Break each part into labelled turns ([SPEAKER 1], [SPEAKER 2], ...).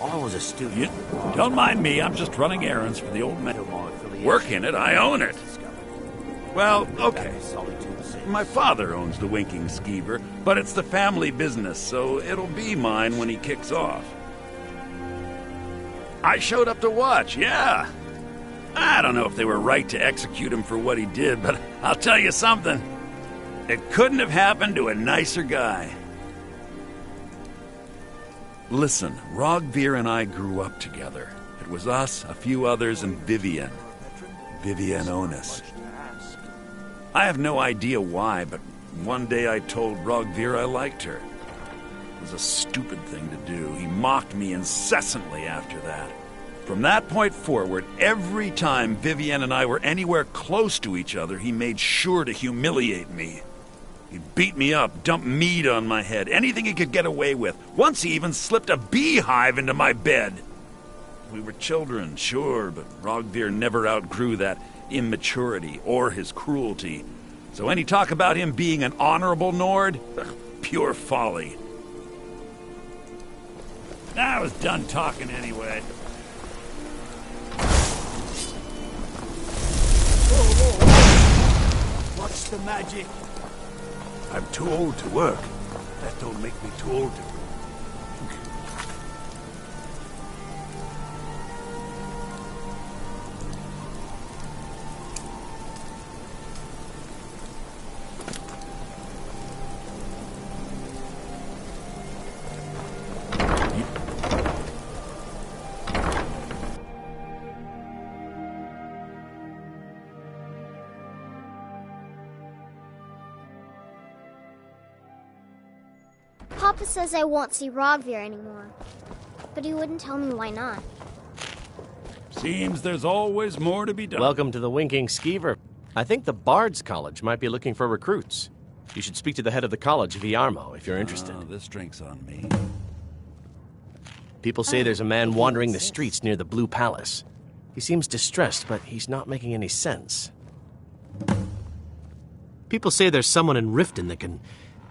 [SPEAKER 1] I was a student.
[SPEAKER 2] You don't mind me, I'm just running errands for the old man. Work in it, I own it. Well, okay. My father owns the Winking Skeever, but it's the family business, so it'll be mine when he kicks off. I showed up to watch, yeah. I don't know if they were right to execute him for what he did, but I'll tell you something. It couldn't have happened to a nicer guy. Listen, Rogvir and I grew up together. It was us, a few others, and Vivian. Vivian Onus. I have no idea why, but one day I told Rogvir I liked her. It was a stupid thing to do. He mocked me incessantly after that. From that point forward, every time Vivian and I were anywhere close to each other, he made sure to humiliate me. He beat me up, dumped meat on my head, anything he could get away with. Once he even slipped a beehive into my bed. We were children, sure, but Rogvir never outgrew that immaturity or his cruelty. So any talk about him being an honorable Nord? Pure folly. I was done talking anyway.
[SPEAKER 1] What's the magic?
[SPEAKER 3] I'm too old to work. That don't make me too old to work.
[SPEAKER 4] Papa says I won't see Rogvir anymore, but he wouldn't tell me why not.
[SPEAKER 2] Seems there's always more to be done.
[SPEAKER 5] Welcome to the Winking Skeever. I think the Bard's College might be looking for recruits. You should speak to the head of the college, Viarmo, if you're interested.
[SPEAKER 2] This drink's on me.
[SPEAKER 5] People say there's a man wandering the streets near the Blue Palace. He seems distressed, but he's not making any sense. People say there's someone in Riften that can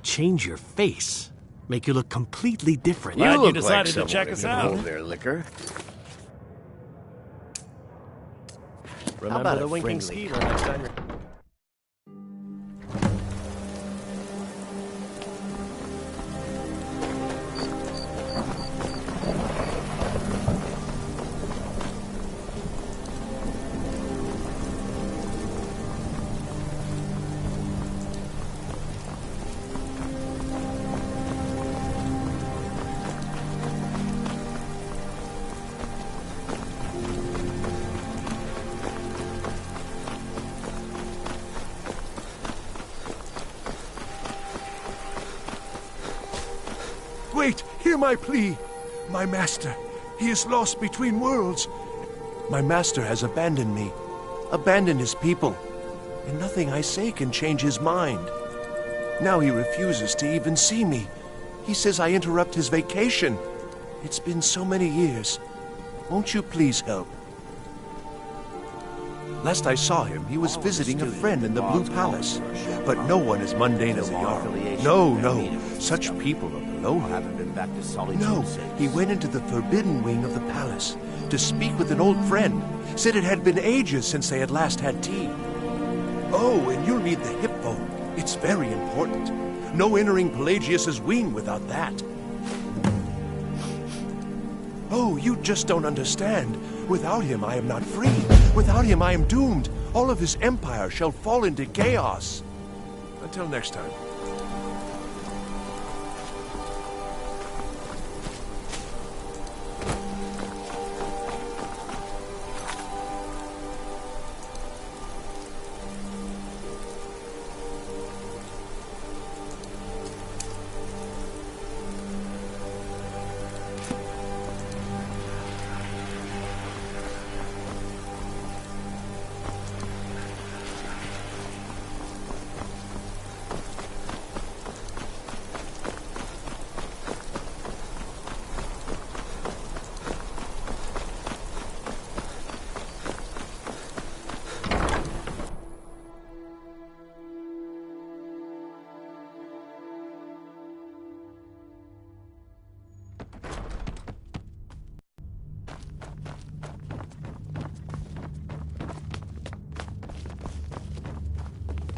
[SPEAKER 5] change your face. Make you look completely different.
[SPEAKER 2] Glad you
[SPEAKER 5] look
[SPEAKER 2] decided
[SPEAKER 5] like
[SPEAKER 2] to check us out.
[SPEAKER 5] Their liquor.
[SPEAKER 1] How
[SPEAKER 5] Remember
[SPEAKER 1] about
[SPEAKER 5] the
[SPEAKER 1] a
[SPEAKER 5] Winking
[SPEAKER 1] friendly
[SPEAKER 5] Skeever next time you're...
[SPEAKER 3] Wait, hear my plea. My master, he is lost between worlds. My master has abandoned me, abandoned his people, and nothing I say can change his mind. Now he refuses to even see me. He says I interrupt his vacation. It's been so many years. Won't you please help? Last I saw him, he was visiting a friend in the Blue Palace. But no one is mundane as we are. No. Such people are below him. No, he went into the forbidden wing of the palace to speak with an old friend. Said it had been ages since they had last had tea. Oh, and you'll need the hippo. It's very important. No entering Pelagius's wing without that. Oh, you just don't understand. Without him, I am not free. Without him, I am doomed. All of his empire shall fall into chaos. Until next time.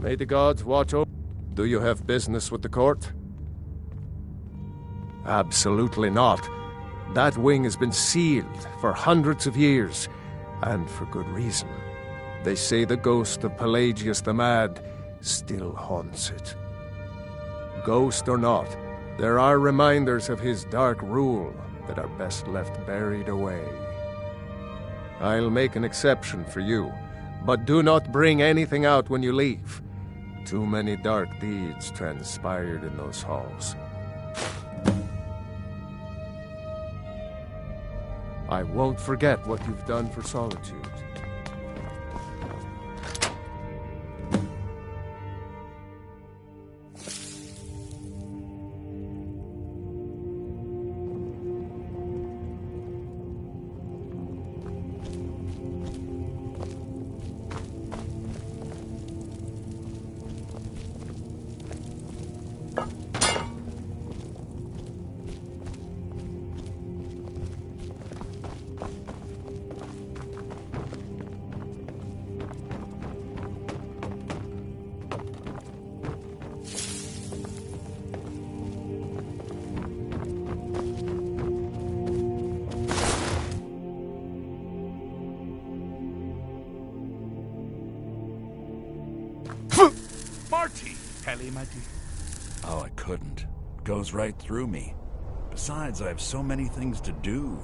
[SPEAKER 6] May the gods watch over. Do you have business with the court? Absolutely not. That wing has been sealed for hundreds of years, and for good reason. They say the ghost of Pelagius the Mad still haunts it. Ghost or not, there are reminders of his dark rule that are best left buried away. I'll make an exception for you, but do not bring anything out when you leave. Too many dark deeds transpired in those halls. I won't forget what you've done for Solitude.
[SPEAKER 1] Marty, Kelly, my dear.
[SPEAKER 2] Oh, I couldn't. It goes right through me. Besides, I have so many things to do.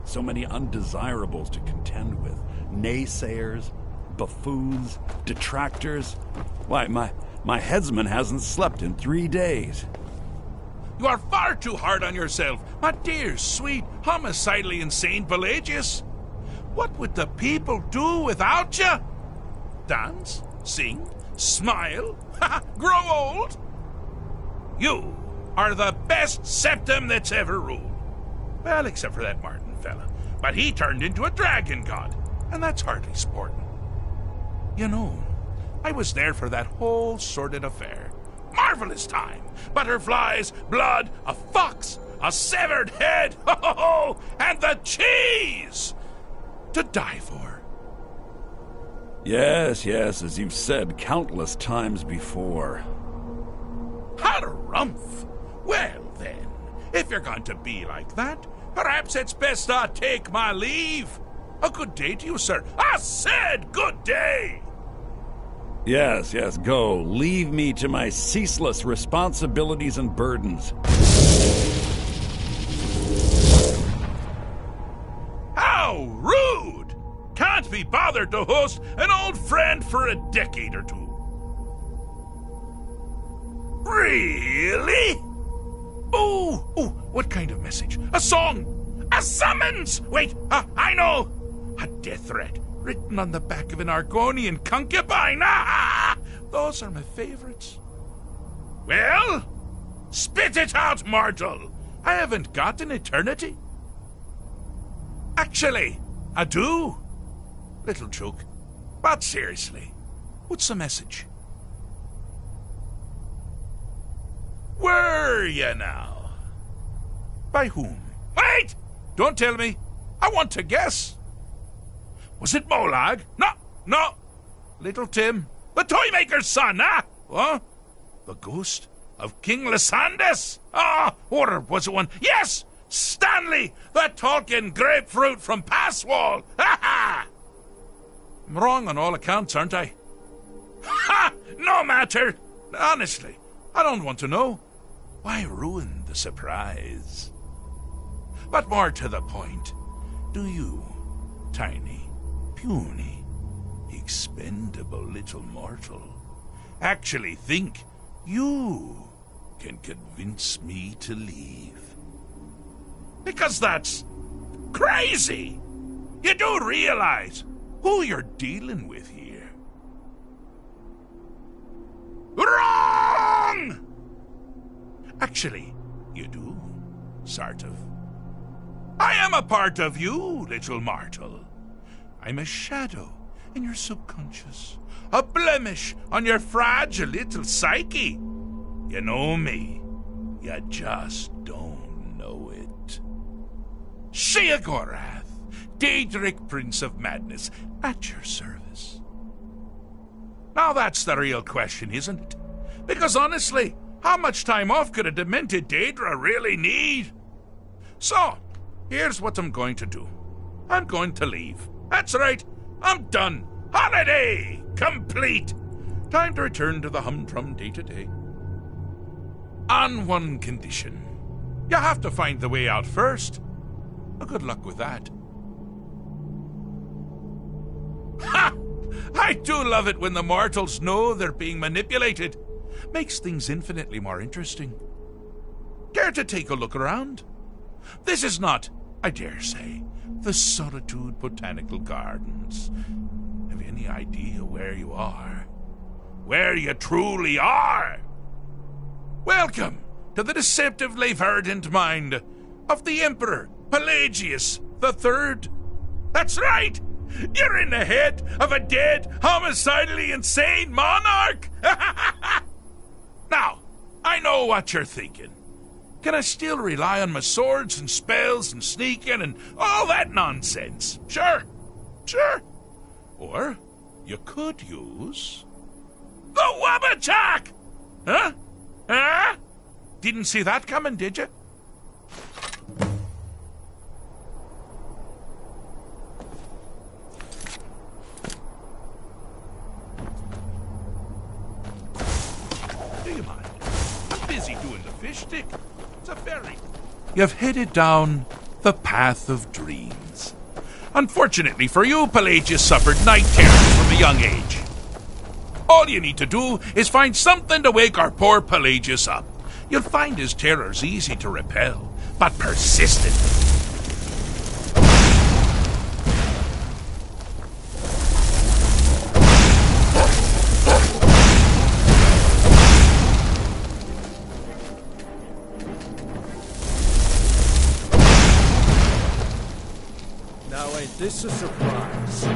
[SPEAKER 2] So many undesirables to contend with. Naysayers, buffoons, detractors. Why, my headsman hasn't slept in 3 days.
[SPEAKER 1] You are far too hard on yourself, my dear, sweet, homicidally insane Pelagius. What would the people do without you? Dance? Sing? Smile? Grow old? You are the best septum that's ever ruled. Well, except for that Martin fella. But he turned into a dragon god, and that's hardly sporting. You know, I was there for that whole sordid affair. Marvelous time. Butterflies, blood, a fox, a severed head, and the cheese to die for.
[SPEAKER 2] Yes, as you've said countless times before.
[SPEAKER 1] Harumph! Well then, if you're going to be like that, perhaps it's best I take my leave. A good day to you, sir. I said good day!
[SPEAKER 2] Yes, go. Leave me to my ceaseless responsibilities and burdens.
[SPEAKER 1] How rude! Can't be bothered to host an old friend for a decade or two. Really? Oh, what kind of message? A song? A summons? Wait, I know! A death threat written on the back of an Argonian concubine. Those are my favorites. Well, spit it out, mortal. I haven't got an eternity. Actually, I do. Little joke. But seriously, what's the message? Were you now? By whom? Wait! Don't tell me. I want to guess. Was it Molag? No. Little Tim. The Toymaker's son, huh? What? The ghost of King Lysandas? Or was it one? Yes! Stanley, the talking grapefruit from Passwall. Ha! I'm wrong on all accounts, aren't I? Ha! No matter. Honestly, I don't want to know. Why ruin the surprise? But more to the point, do you, tiny, puny, expendable little mortal, actually think you can convince me to leave? Because that's crazy. You do realize who you're dealing with here. Wrong! Actually, you do, sort of. I am a part of you, little mortal. I'm a shadow in your subconscious, a blemish on your fragile little psyche. You know me, you just don't know it. Sheogorath, Daedric Prince of Madness, at your service. Now that's the real question, isn't it? Because honestly, how much time off could a demented Daedra really need? So, here's what I'm going to do. I'm going to leave. That's right, I'm done. Holiday complete. Time to return to the humdrum day-to-day. On one condition. You have to find the way out first. Good luck with that. Ha! I do love it when the mortals know they're being manipulated. Makes things infinitely more interesting. Care to take a look around? This is not, I dare say, the Solitude Botanical Gardens. Have you any idea where you are? Where you truly are? Welcome to the deceptively verdant mind of the Emperor Pelagius III. That's right! You're in the head of a dead, homicidally insane monarch! Now, I know what you're thinking. Can I still rely on my swords and spells and sneaking and all that nonsense? Sure. Or you could use the Wabachak! Huh? Didn't see that coming, did you? Do you mind? I'm busy doing the fish stick. It's a ferry. You've headed down the path of dreams. Unfortunately for you, Pelagius suffered night terrors from a young age. All you need to do is find something to wake our poor Pelagius up. You'll find his terrors easy to repel, but persistent.
[SPEAKER 6] Now ain't this a surprise?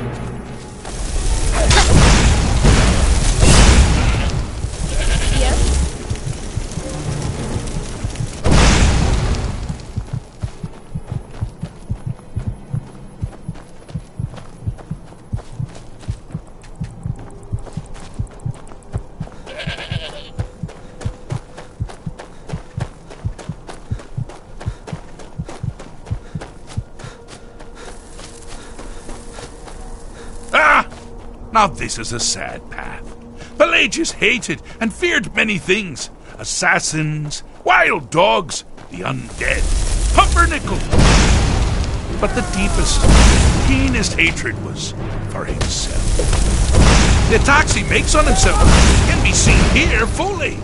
[SPEAKER 1] Now this is a sad path. Pelagius hated and feared many things. Assassins, wild dogs, the undead, pumpernickel. But the deepest, keenest hatred was for himself. The attacks he makes on himself can be seen here fully.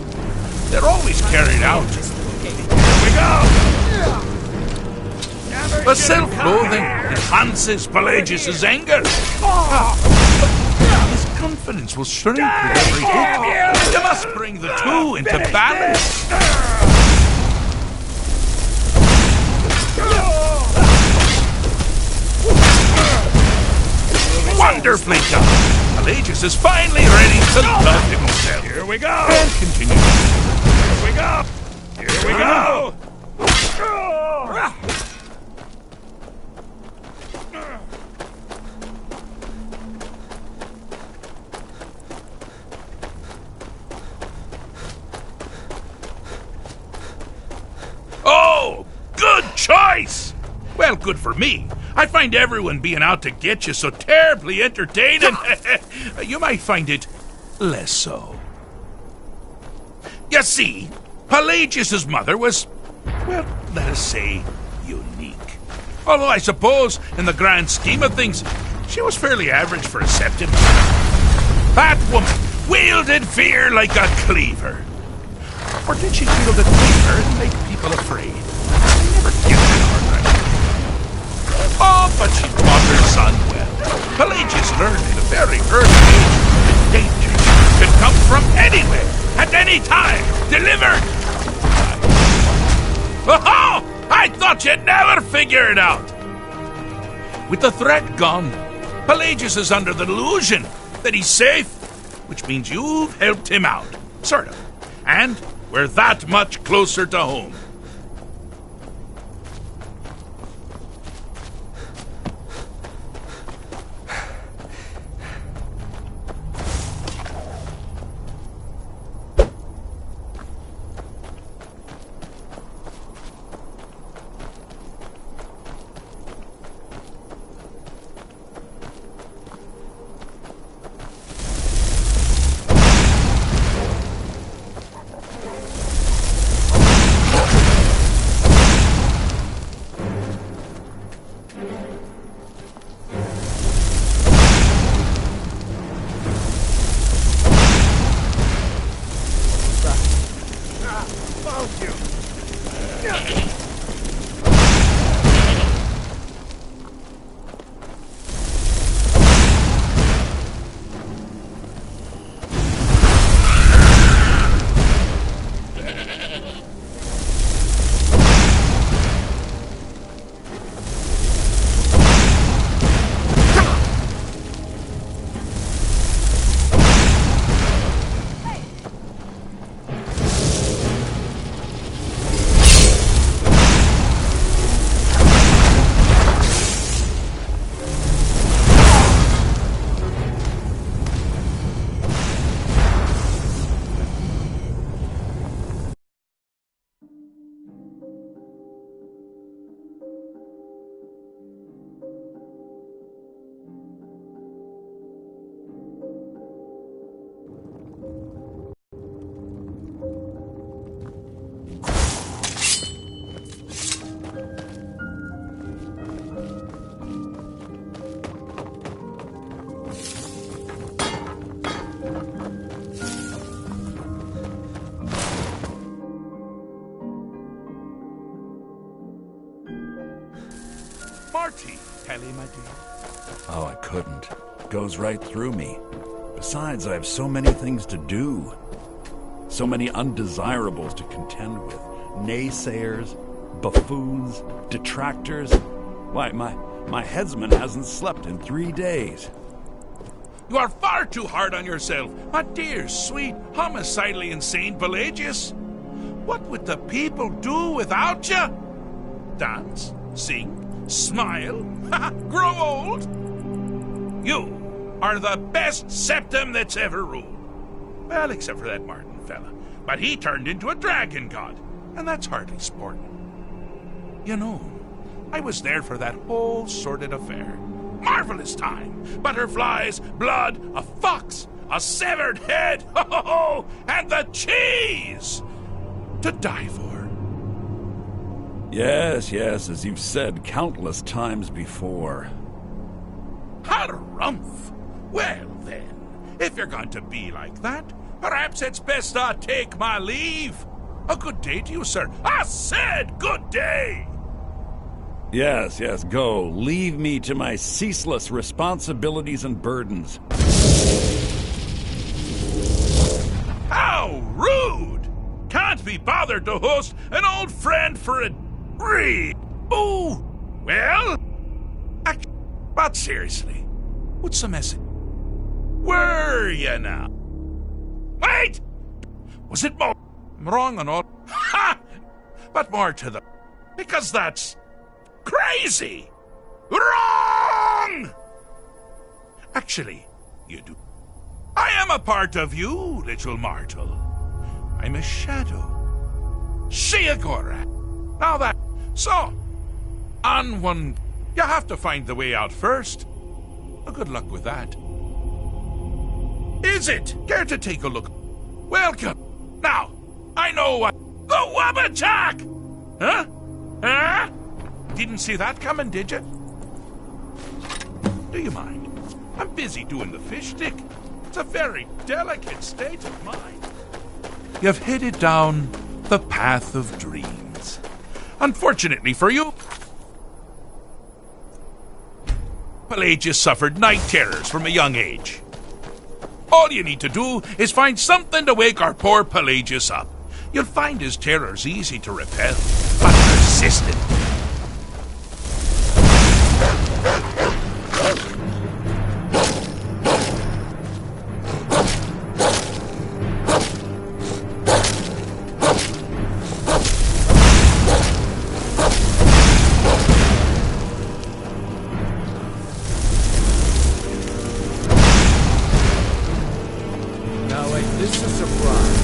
[SPEAKER 1] They're always carried out. Here we go! The self-loathing enhances Pelagius' anger. His confidence will shrink with every hit. You must bring the two into balance. Wonderfully done. Pelagius is finally ready to love himself.
[SPEAKER 2] Here we go!
[SPEAKER 1] And continue.
[SPEAKER 2] Here we go! Here we go!
[SPEAKER 1] Oh, good choice! Well, good for me. I find everyone being out to get you so terribly entertaining. You might find it less so. You see, Pelagius' mother was, well, let us say, unique. Although I suppose, in the grand scheme of things, she was fairly average for a septim. That woman wielded fear like a cleaver. Or did she wield a cleaver and make people afraid? I never get that hard. Oh, but she taught her son well. Pelagius learned at a very early age that danger could come from anywhere, at any time, delivered. Oh, I thought you'd never figure it out. With the threat gone, Pelagius is under the delusion that he's safe, which means you've helped him out, sort of. And we're that much closer to home. Marty, Kelly, my dear.
[SPEAKER 2] Oh, I couldn't. Goes right through me. Besides, I have so many things to do. So many undesirables to contend with. Naysayers, buffoons, detractors. Why, my headsman hasn't slept in 3 days.
[SPEAKER 1] You are far too hard on yourself, my dear, sweet, homicidally insane Pelagius. What would the people do without you? Dance, sing, smile, grow old? You are the best septum that's ever ruled. Well, except for that Martin fella. But he turned into a dragon god, and that's hardly sporting. You know, I was there for that whole sordid affair. Marvelous time. Butterflies, blood, a fox, a severed head, ho ho ho, and the cheese to die for.
[SPEAKER 2] Yes, as you've said countless times before.
[SPEAKER 1] Harumph. Well then, if you're going to be like that, perhaps it's best I take my leave. A good day to you, sir. I said good day.
[SPEAKER 2] Yes, go. Leave me to my ceaseless responsibilities and burdens.
[SPEAKER 1] How rude! Can't be bothered to host an old friend for a read. Ooh, well, but seriously, what's the message? Were you now? Wait! Was it more? I'm wrong on all. Ha! But more to the. Because that's crazy! Wrong! Actually, you do. I am a part of you, little mortal. I'm a shadow. Shiagora. Now that. So, on one. You have to find the way out first. Well, good luck with that. Is it? Care to take a look? Welcome. Now, I know what. The Wabbajack! Huh? Huh? Didn't see that coming, did you? Do you mind? I'm busy doing the fish stick. It's a very delicate state of mind. You've headed down the path of dreams. Unfortunately for you, Pelagius suffered night terrors from a young age. All you need to do is find something to wake our poor Pelagius up. You'll find his terrors easy to repel, but persistent.
[SPEAKER 6] Now ain't this a surprise?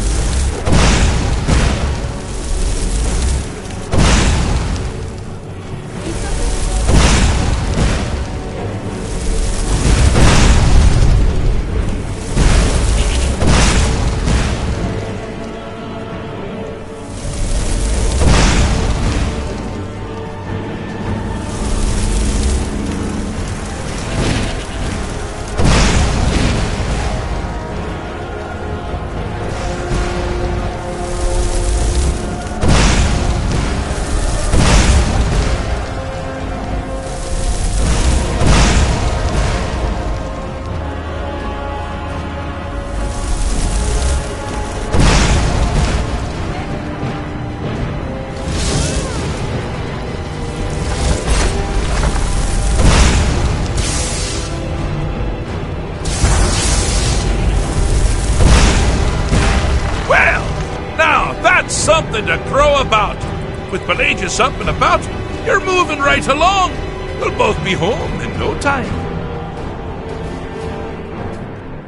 [SPEAKER 1] something to crow about. With Pelagius up and about, you're moving right along. We'll both be home in no time.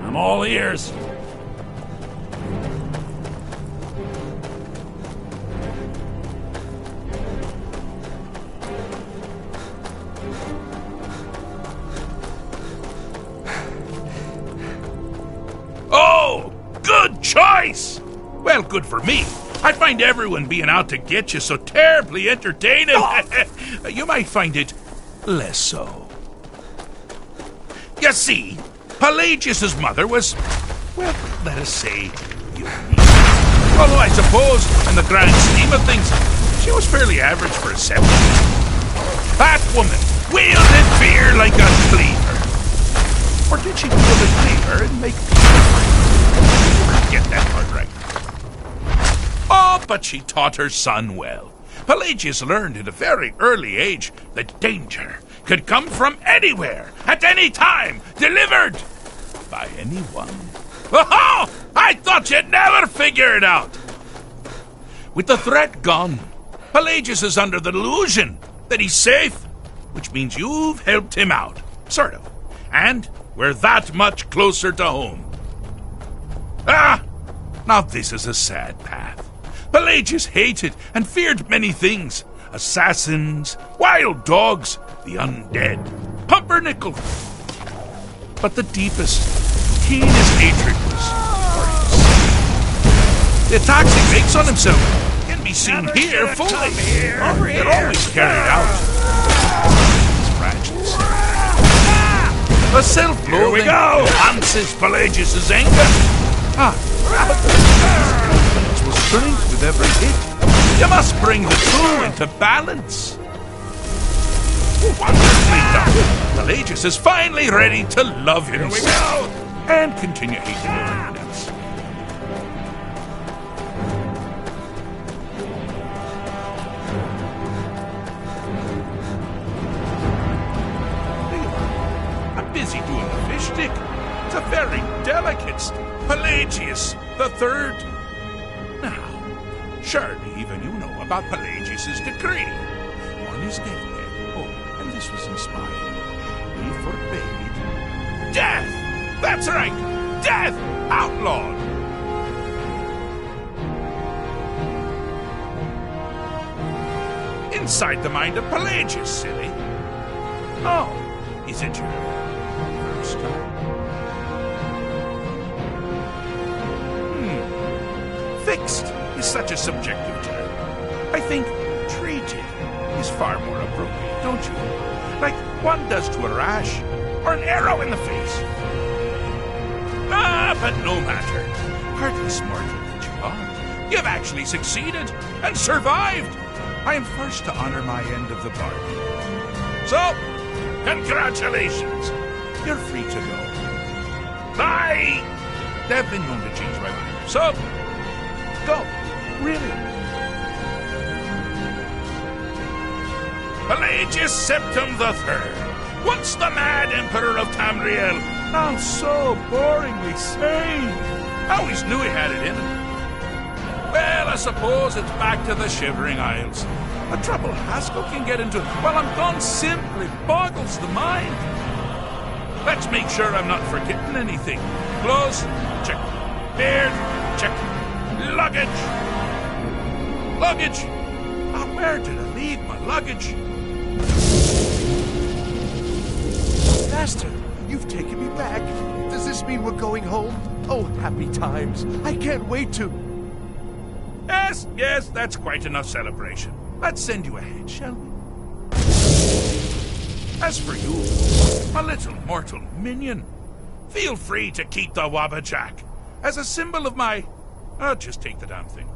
[SPEAKER 2] I'm all ears.
[SPEAKER 1] Oh, good choice! Well, good for me. I find everyone being out to get you so terribly entertaining. You might find it less so. You see, Pelagius's mother was, well, let us say, unique. Although I suppose, in the grand scheme of things, she was fairly average for a 70. That woman wielded fear like a cleaver. Or did she wield a cleaver and make... Get that part right. Oh, but she taught her son well. Pelagius learned at a very early age that danger could come from anywhere, at any time, delivered by anyone. Oh, I thought you'd never figure it out. With the threat gone, Pelagius is under the delusion that he's safe, which means you've helped him out, sort of. And we're that much closer to home. Ah, now this is a sad path. Pelagius hated and feared many things. Assassins, wild dogs, the undead, pumpernickel. But the deepest, keenest hatred was for himself. The attacks he makes on himself can be seen here fully. They're always carried out. His fragile self. The self-loathing enhances Pelagius' anger. Confidence will shrink with every hit. You must bring the two into balance. Wonderfully done. Pelagius is finally ready to love himself and continue hating everyone else. I'm busy doing the fish stick. It's a very delicate stick. Pelagius the Third. Now, surely even you know about Pelagius' decree. On his deathbed, and this was inspired, he forbade death! That's right! Death! Outlawed! Inside the mind of Pelagius, silly. Oh, is it your first time? Fixed is such a subjective term. I think treated is far more appropriate, don't you? Like one does to a rash or an arrow in the face. Ah, but no matter. Heartless mortal that you are, you've actually succeeded and survived. I am first to honor my end of the bargain. So, congratulations. You're free to go. I've been known to change my mind. So, go. Really. Pelagius Septim III, once the mad Emperor of Tamriel, now so boringly sane. I always knew he had it in him. Well, I suppose it's back to the Shivering Isles. The trouble Haskell can get into while I'm gone simply boggles the mind. Let's make sure I'm not forgetting anything. Clothes, check. Beard, check. Luggage. Luggage. Oh, where did I leave my luggage?
[SPEAKER 3] Master, you've taken me back. Does this mean we're going home? Oh, happy times. I can't wait to...
[SPEAKER 1] Yes, that's quite enough celebration. Let's send you ahead, shall we? As for you, my little mortal minion, feel free to keep the Wabbajack as a symbol of my... just take the damn thing.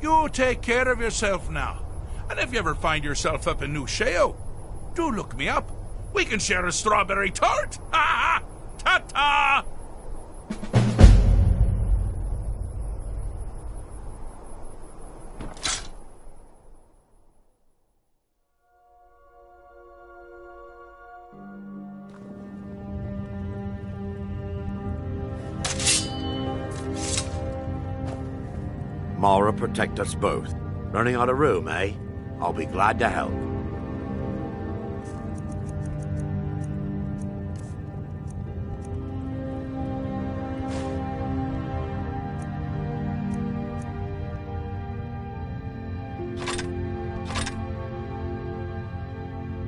[SPEAKER 1] You take care of yourself now. And if you ever find yourself up in New Sheo, do look me up. We can share a strawberry tart. Ha ha! Ta-ta!
[SPEAKER 7] Mara protect us both. Running out of room, eh? I'll be glad to help.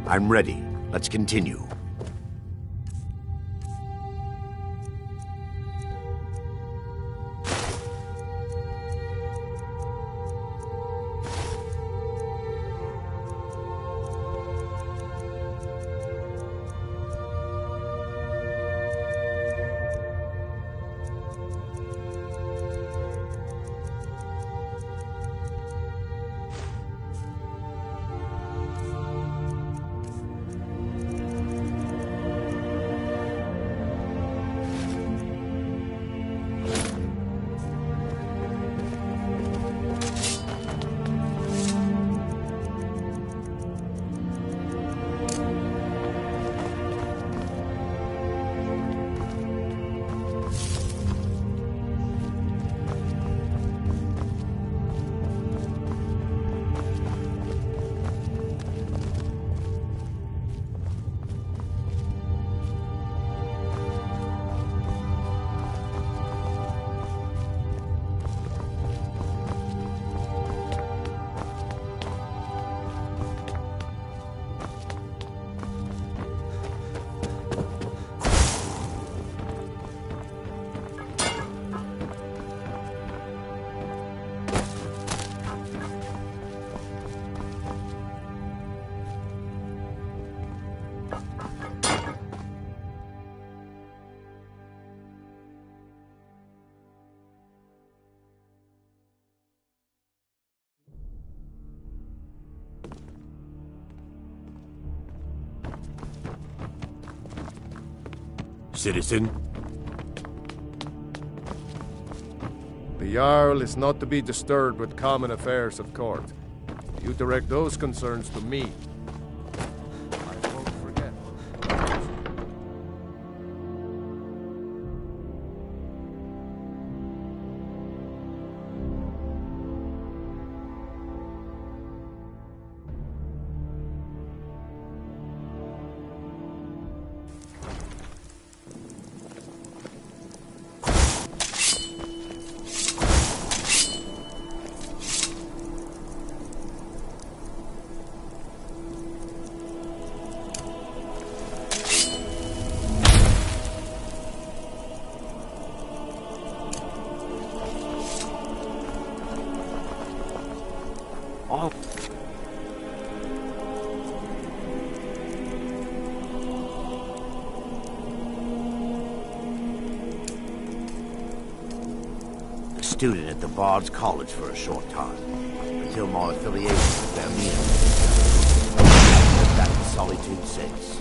[SPEAKER 7] I'm ready. Let's continue. Citizen?
[SPEAKER 6] The Jarl is not to be disturbed with common affairs of court. You direct those concerns to me. I won't forget.
[SPEAKER 7] Oh. A student at the Bard's College for a short time, until my affiliation with their meeting. I've lived back in solitude since.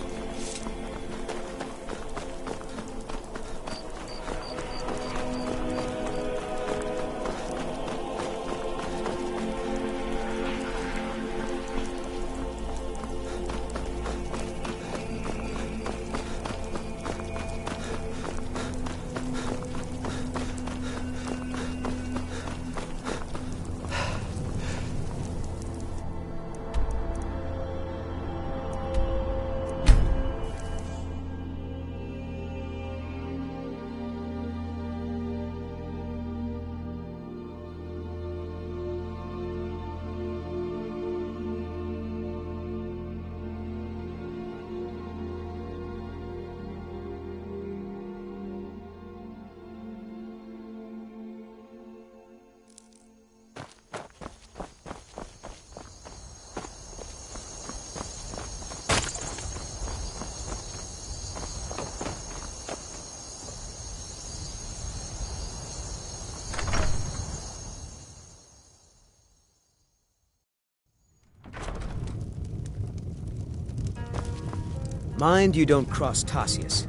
[SPEAKER 8] Mind you don't cross Tassius.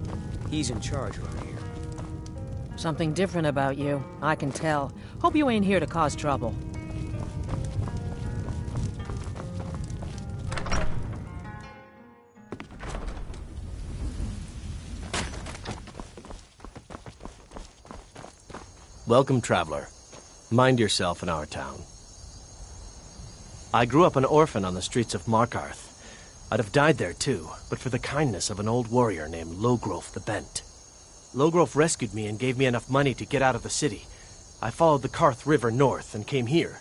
[SPEAKER 8] He's in charge around here.
[SPEAKER 9] Something different about you, I can tell. Hope you ain't here to cause trouble.
[SPEAKER 5] Welcome, traveler. Mind yourself in our town. I grew up an orphan on the streets of Markarth. I'd have died there too, but for the kindness of an old warrior named Logrolf the Bent. Logrolf rescued me and gave me enough money to get out of the city. I followed the Karth River north and came here.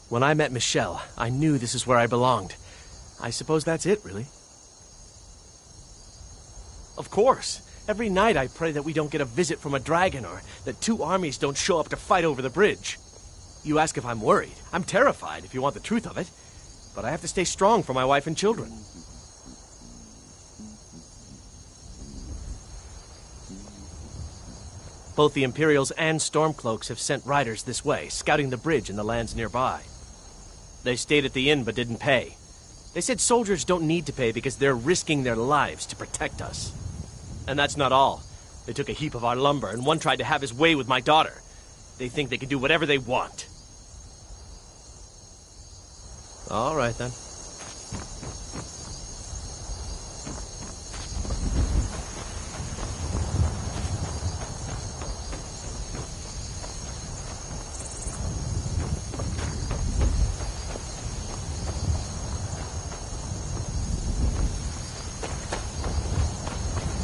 [SPEAKER 5] When I met Michelle, I knew this is where I belonged. I suppose that's it, really. Of course. Every night I pray that we don't get a visit from a dragon or that two armies don't show up to fight over the bridge. You ask if I'm worried. I'm terrified, if you want the truth of it. But I have to stay strong for my wife and children. Both the Imperials and Stormcloaks have sent riders this way, scouting the bridge and the lands nearby. They stayed at the inn but didn't pay. They said soldiers don't need to pay because they're risking their lives to protect us. And that's not all. They took a heap of our lumber, and one tried to have his way with my daughter. They think they can do whatever they want. All right, then.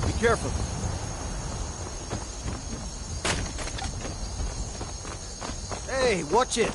[SPEAKER 8] Be careful. Hey, watch it.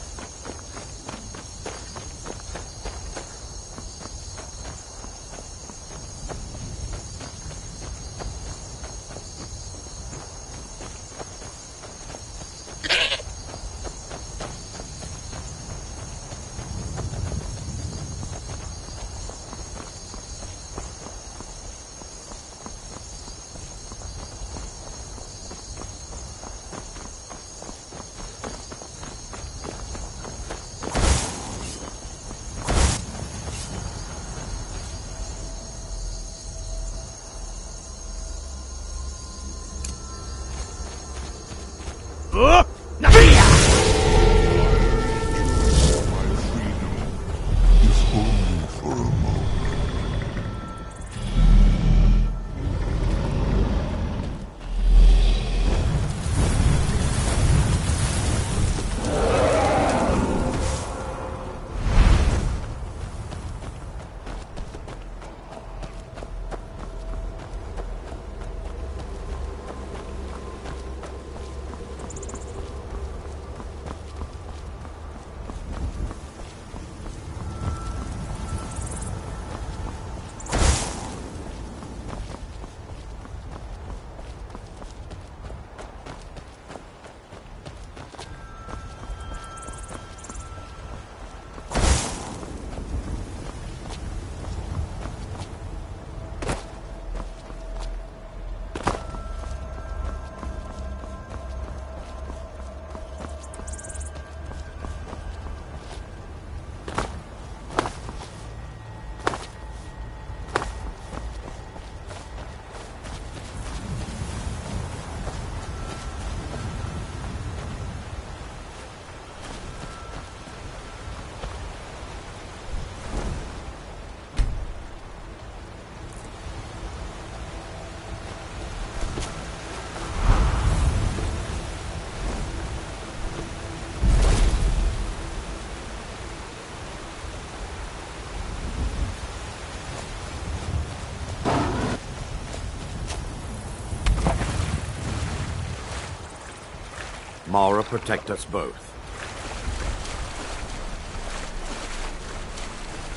[SPEAKER 7] Mara, protect us both.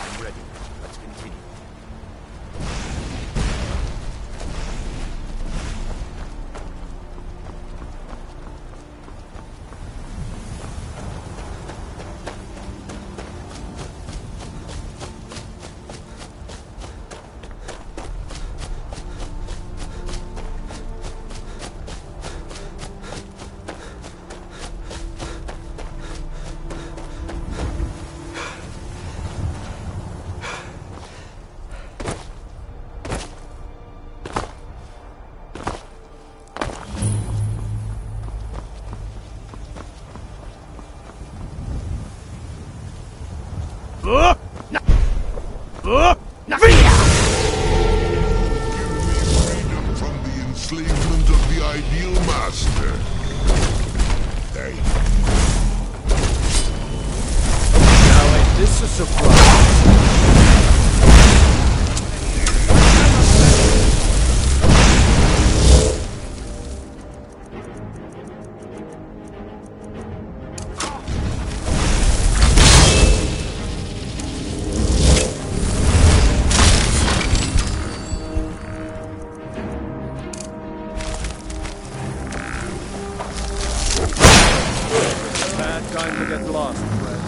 [SPEAKER 3] I'm ready. Let's continue.
[SPEAKER 10] Freedom from the enslavement of the ideal master. Thank you.
[SPEAKER 6] Time to get lost, friend.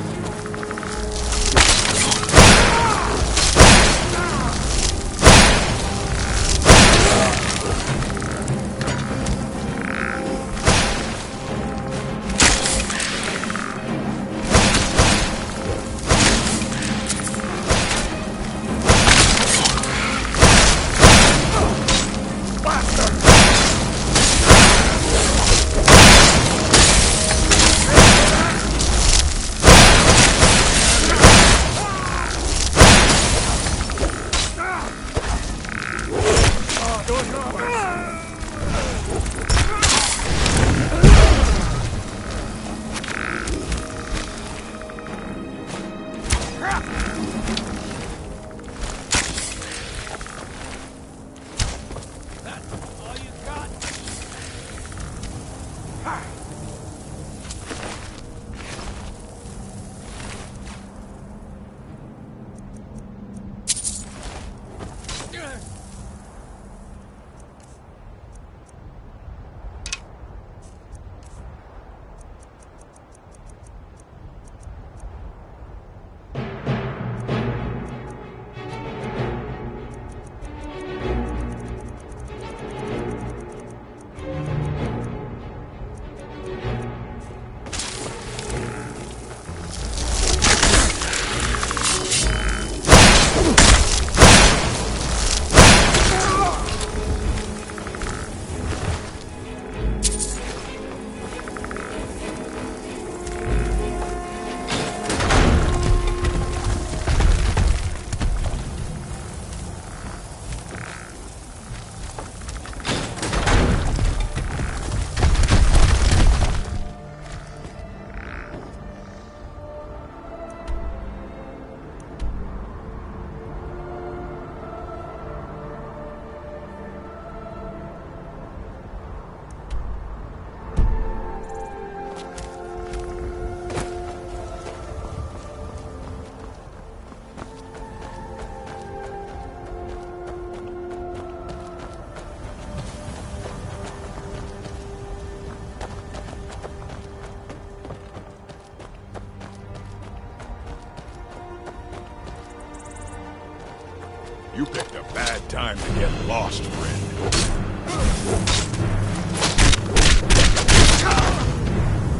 [SPEAKER 1] You picked a bad time to get lost, friend.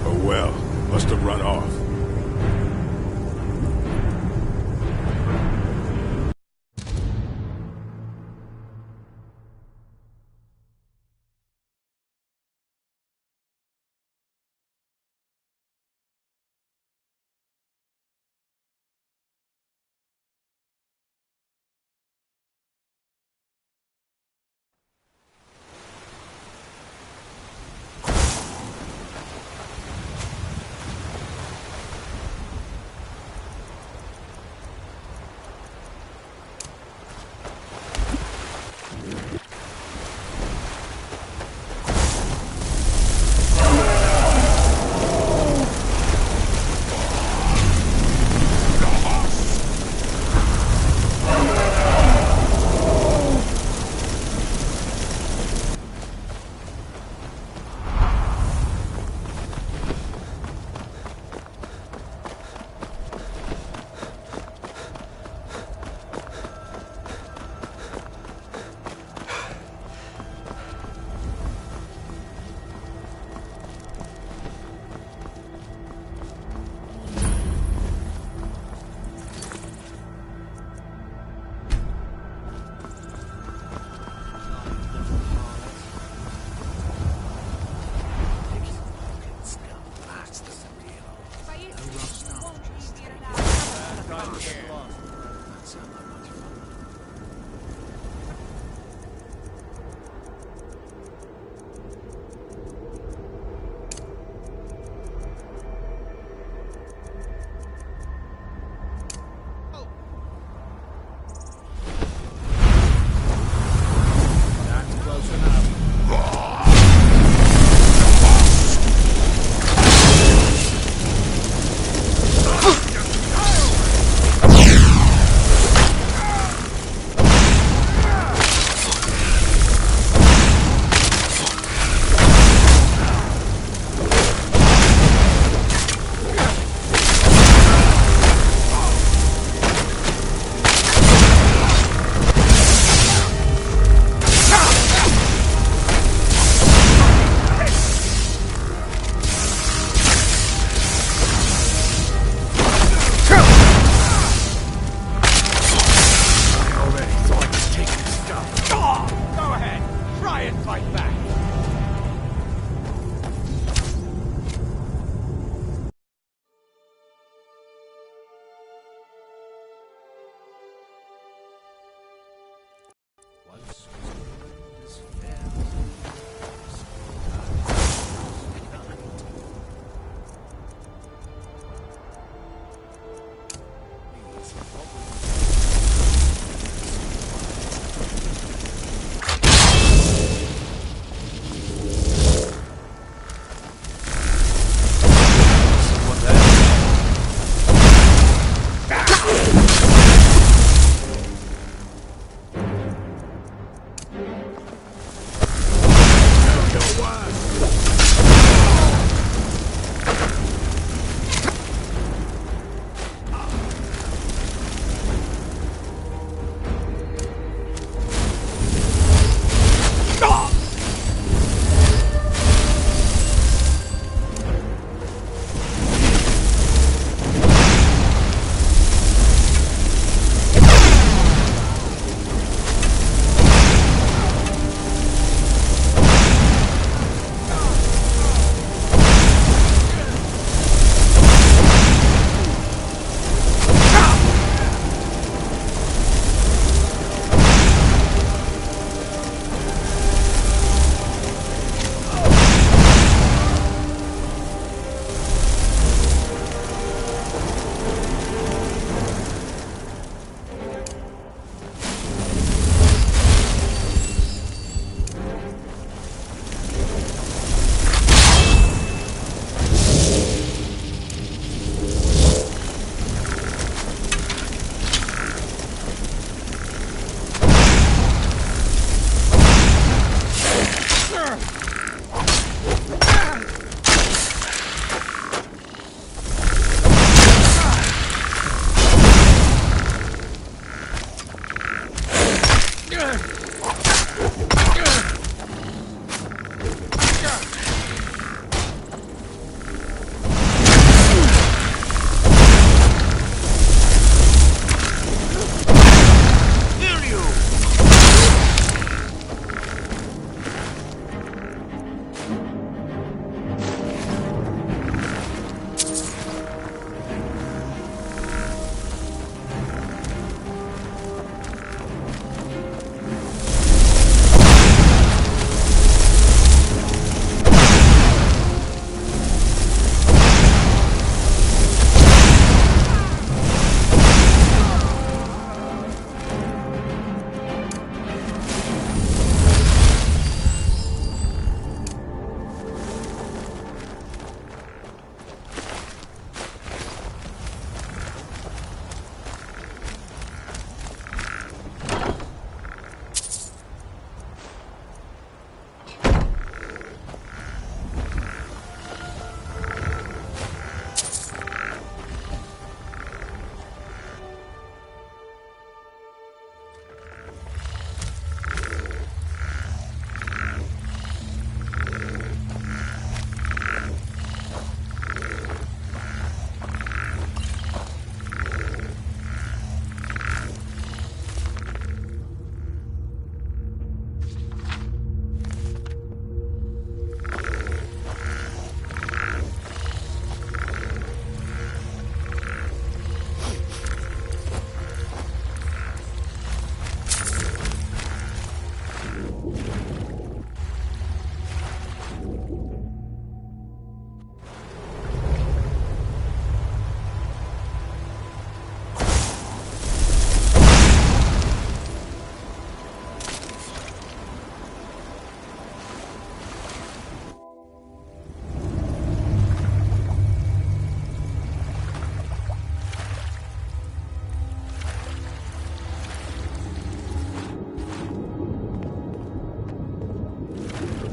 [SPEAKER 1] Oh well, must have run off.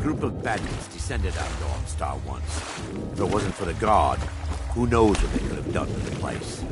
[SPEAKER 7] group of bandits descended on Dawnstar once. If it wasn't for the guard, who knows what they could have done to the place.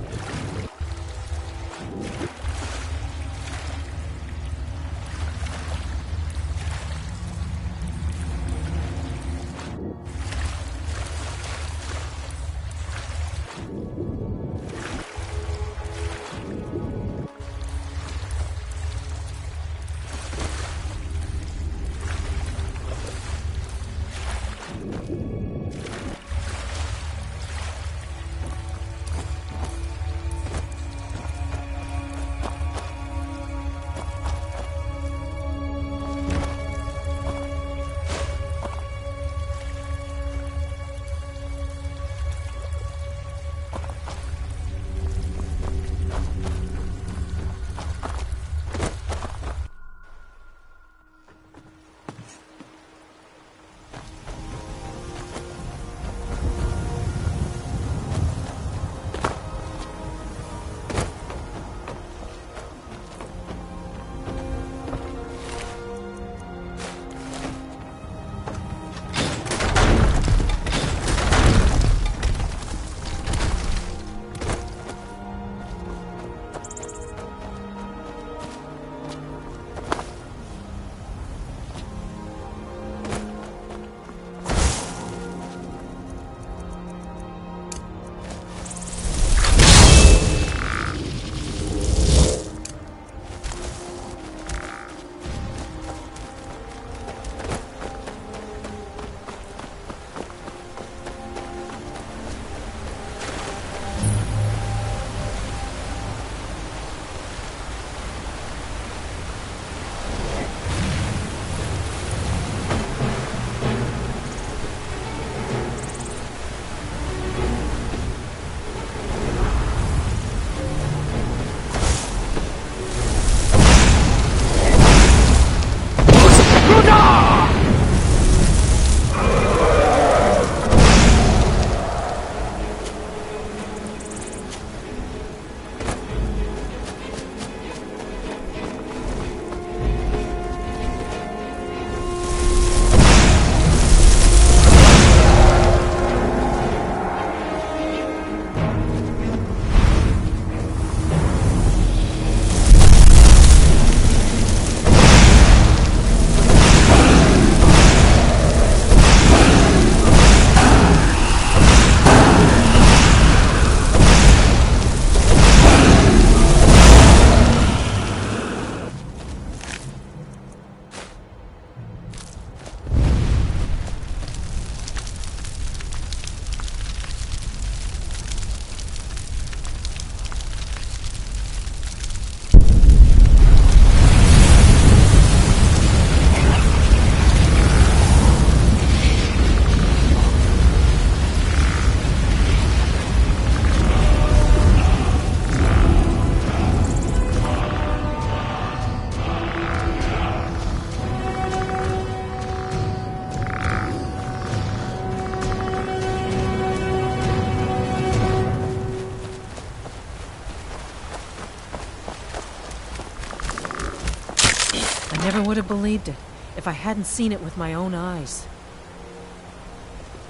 [SPEAKER 9] I never would have believed it if I hadn't seen it with my own eyes.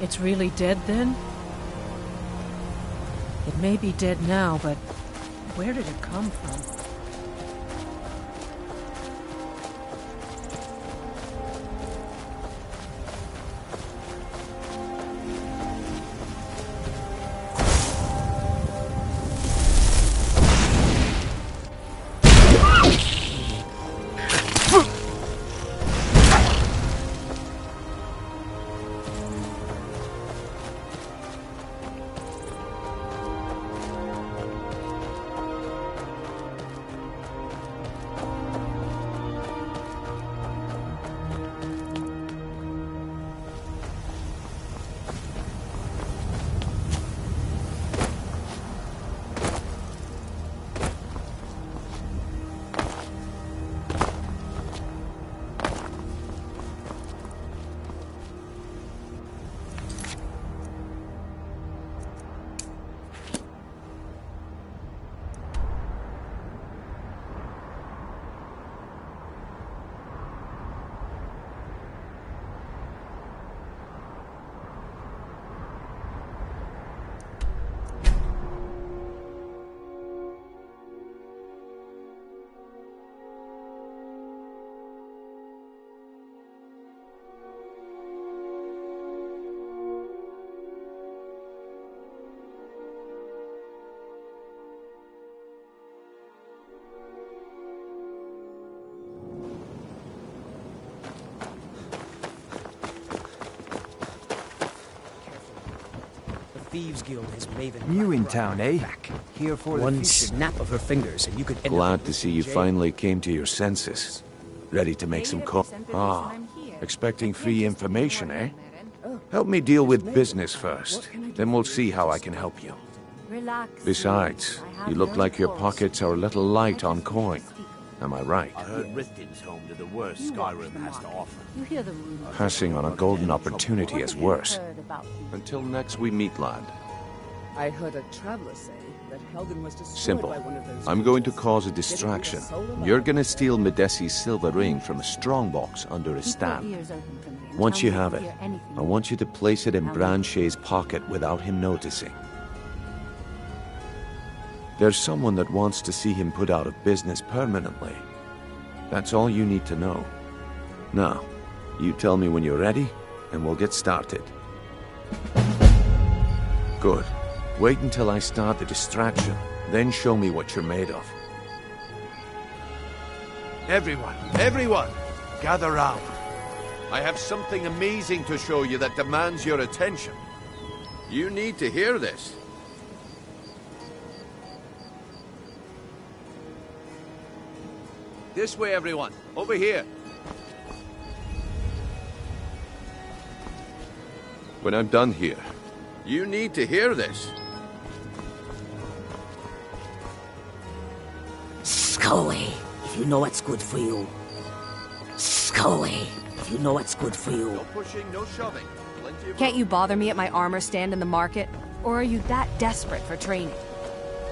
[SPEAKER 9] It's really dead then? It may be dead now, but where did it come from?
[SPEAKER 8] Thieves Guild has Maven.
[SPEAKER 10] New in town, eh? Here for the
[SPEAKER 8] One
[SPEAKER 10] fishing.
[SPEAKER 8] snap of her fingers, and you could end
[SPEAKER 3] Glad
[SPEAKER 8] up
[SPEAKER 3] to see you
[SPEAKER 8] jail.
[SPEAKER 3] finally came to your senses. Ready to make some call. Ah, expecting free information, eh? Help me deal with business first. Then we'll see how I can help you. Besides, you look like your pockets are a little light on coin. Am I right?
[SPEAKER 7] I heard Riften's home to the worst Skyrim has to offer.
[SPEAKER 9] You hear the rumors.
[SPEAKER 3] Passing on a golden opportunity is worse. Until next we meet, lad.
[SPEAKER 11] I heard a traveler say that Helgen was destroyed
[SPEAKER 3] Simple.
[SPEAKER 11] by one of those
[SPEAKER 3] I'm going to
[SPEAKER 11] creatures.
[SPEAKER 3] cause a distraction. You're gonna steal Medesi's silver ring from a strongbox under a stand. Once you have it, I want you to place it in Branche's pocket without him noticing. There's someone that wants to see him put out of business permanently. That's all you need to know. Now, you tell me when you're ready, and we'll get started. Good. Wait until I start the distraction, then show me what you're made of. Everyone, gather round. I have something amazing to show you that demands your attention. You need to hear this. This way, everyone. Over here. When I'm done here, you need to hear this.
[SPEAKER 12] Scully, if you know what's good for you. Scully, if you know what's good for you.
[SPEAKER 3] No pushing, no shoving. Plenty of
[SPEAKER 13] Can't you bother me at my armor stand in the market? Or are you that desperate for training?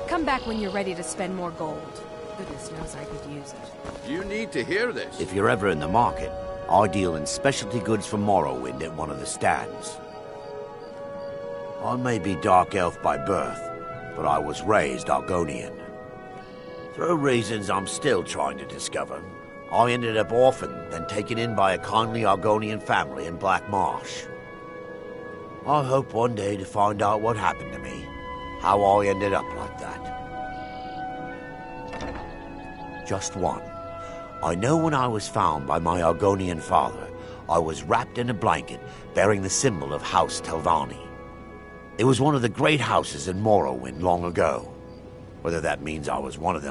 [SPEAKER 13] Come back when you're ready to spend more gold. Goodness knows I could use it.
[SPEAKER 3] You need to hear this.
[SPEAKER 7] If you're ever in the market, I deal in specialty goods from Morrowind at one of the stands. I may be Dark Elf by birth, but I was raised Argonian. Through reasons I'm still trying to discover, I ended up orphaned, then taken in by a kindly Argonian family in Black Marsh. I hope one day to find out what happened to me, how I ended up like that. Just one. I know when I was found by my Argonian father, I was wrapped in a blanket bearing the symbol of House Telvanni. It was one of the great houses in Morrowind long ago. Whether that means I was one of them